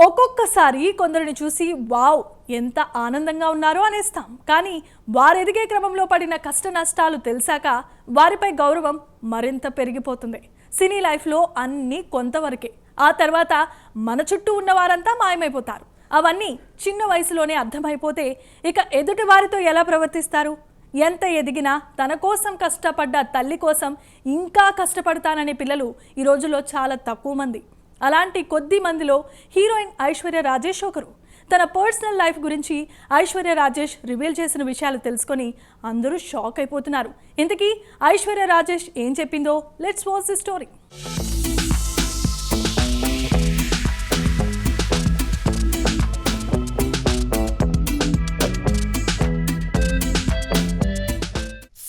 ఒక్కొక్కసారి కొందరిని చూసి వావ్ ఎంత ఆనందంగా ఉన్నారో అనేస్తాం. కానీ వారు ఎదిగే క్రమంలో పడిన కష్ట నష్టాలు తెలిసాక వారిపై గౌరవం మరింత పెరిగిపోతుంది. సినీ లైఫ్లో అన్నీ కొంతవరకే, ఆ తర్వాత మన చుట్టూ ఉన్న వారంతా మాయమైపోతారు. అవన్నీ చిన్న వయసులోనే అర్థమైపోతే ఇక ఎదుటి వారితో ఎలా ప్రవర్తిస్తారు? ఎంత ఎదిగినా తన కోసం కష్టపడ్డ తల్లి కోసం ఇంకా కష్టపడతాననే పిల్లలు ఈ రోజుల్లో చాలా తక్కువ మంది. అలాంటి కొద్ది మందిలో హీరోయిన్ ఐశ్వర్య రాజేష్ ఒకరు. తన పర్సనల్ లైఫ్ గురించి ఐశ్వర్య రాజేష్ రివీల్ చేసిన విషయాలు తెలుసుకొని అందరూ షాక్ అయిపోతున్నారు. ఇంతకీ ఐశ్వర్య రాజేష్ ఏం చెప్పిందో లెట్స్ వాచ్ ది స్టోరీ.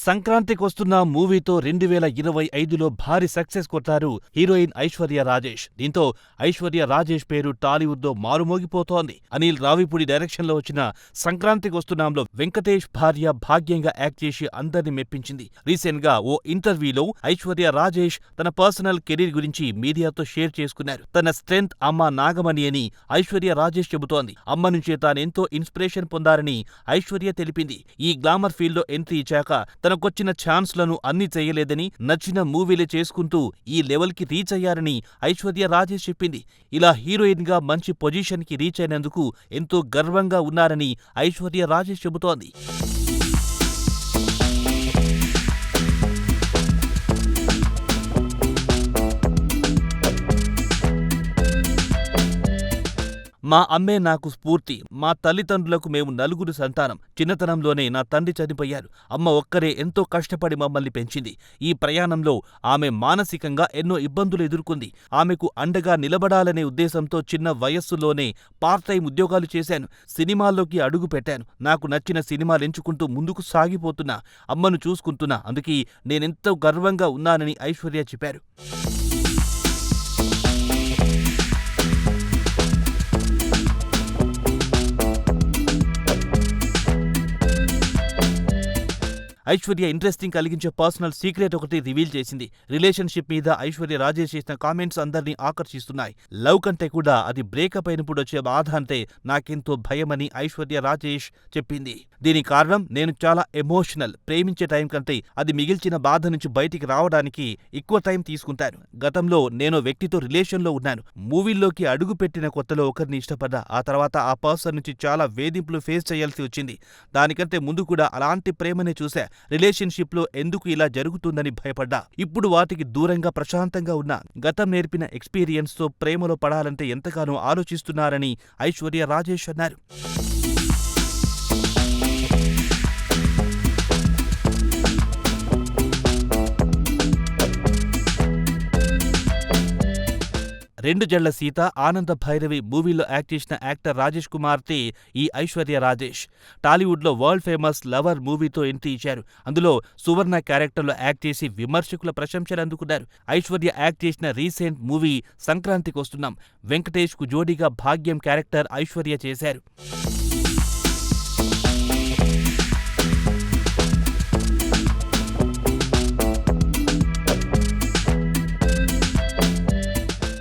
సంక్రాంతికి వస్తున్న మూవీతో 2025లో భారీ సక్సెస్ కొట్టారు హీరోయిన్ ఐశ్వర్య రాజేష్. దీంతో ఐశ్వర్య రాజేష్ పేరు టాలీవుడ్ లో మారుమోగిపోతోంది. అనిల్ రావిపూడి డైరెక్షన్ లో వచ్చిన సంక్రాంతికి వస్తున్నాంలో వెంకటేష్ భార్య భాగ్యంగా యాక్ట్ చేసి అందరిని మెప్పించింది. రీసెంట్ గా ఓ ఇంటర్వ్యూలో ఐశ్వర్య రాజేష్ తన పర్సనల్ కెరీర్ గురించి మీడియాతో షేర్ చేసుకున్నారు. తన స్ట్రెంగ్త్ అమ్మ నాగమణి అని ఐశ్వర్య రాజేష్ చెబుతోంది. అమ్మ నుంచే తానెంతో ఇన్స్పిరేషన్ పొందారని ఐశ్వర్య తెలిపింది. ఈ గ్లామర్ ఫీల్డ్ లో ఎంట్రీ ఇచ్చాక తనకొచ్చిన ఛాన్స్లను అన్ని చేయలేదని, నచ్చిన మూవీలే చేసుకుంటూ ఈ లెవెల్ కి రీచ్ అయ్యారని ఐశ్వర్య రాజేష్ చెప్పింది. ఇలా హీరోయిన్ గా మంచి పొజిషన్ కి రీచ్ అయినందుకు ఎంతో గర్వంగా ఉన్నారని ఐశ్వర్య రాజేష్ చెబుతోంది. మా అమ్మే నాకు స్ఫూర్తి. మా తల్లిదండ్రులకు మేము నలుగురు సంతానం. చిన్నతనంలోనే నా తండ్రి చనిపోయారు. అమ్మ ఒక్కరే ఎంతో కష్టపడి మమ్మల్ని పెంచింది. ఈ ప్రయాణంలో ఆమె మానసికంగా ఎన్నో ఇబ్బందులు ఎదుర్కొంది. ఆమెకు అండగా నిలబడాలనే ఉద్దేశంతో చిన్న వయస్సులోనే పార్ట్ టైం ఉద్యోగాలు చేశాను. సినిమాల్లోకి అడుగు పెట్టాను. నాకు నచ్చిన సినిమాలెంచుకుంటూ ముందుకు సాగిపోతున్నా. అమ్మను చూసుకుంటున్నా. అందుకే నేనెంతో గర్వంగా ఉన్నానని ఐశ్వర్య చెప్పారు. ఐశ్వర్య ఇంట్రెస్టింగ్ కలిగించే పర్సనల్ సీక్రెట్ ఒకటి రివీల్ చేసింది. రిలేషన్షిప్ మీద ఐశ్వర్య రాజేష్ చేసిన కామెంట్స్ అందరినీ ఆకర్షిస్తున్నాయి. లవ్ కంటే కూడా అది బ్రేకప్ అయినప్పుడు వచ్చే బాధ అంటే నాకెంతో భయమని ఐశ్వర్య రాజేష్ చెప్పింది. దీనికి కారణం నేను చాలా ఎమోషనల్. ప్రేమించే టైం కంటే అది మిగిల్చిన బాధ నుంచి బయటికి రావడానికి ఎక్కువ టైం తీసుకుంటాను. గతంలో నేను వ్యక్తితో రిలేషన్లో ఉన్నాను. మూవీల్లోకి అడుగు పెట్టిన కొత్తలో ఒకరిని ఇష్టపడ్డా. ఆ తర్వాత ఆ పర్సన్ నుంచి చాలా వేధింపులు ఫేస్ చేయాల్సి వచ్చింది. దానికంటే ముందు కూడా అలాంటి ప్రేమనే చూశా. రిలేషన్షిప్ లో ఎందుకు ఇలా జరుగుతుందని భయపడ్డా. ఇప్పుడు వాటికి దూరంగా ప్రశాంతంగా ఉన్నా. గతం నేర్పిన ఎక్స్పీరియన్స్ తో ప్రేమలో పడాలంటే ఎంతగానో ఆలోచిస్తున్నారని ఐశ్వర్య రాజేష్ అన్నారు. రెండు జళ్ల సీత, ఆనంద భైరవి మూవీలో యాక్ట్ చేసిన యాక్టర్ రాజేష్ కుమార్తె ఈ ఐశ్వర్య రాజేష్. టాలీవుడ్లో వరల్డ్ ఫేమస్ లవర్ మూవీతో ఎంట్రీ ఇచ్చారు. అందులో సువర్ణ క్యారెక్టర్లో యాక్ట్ చేసి విమర్శకుల ప్రశంసలు అందుకున్నారు. ఐశ్వర్య యాక్ట్ చేసిన రీసెంట్ మూవీ సంక్రాంతికి వస్తున్నాం. వెంకటేష్ కు జోడీగా భాగ్యం క్యారెక్టర్ ఐశ్వర్య చేశారు.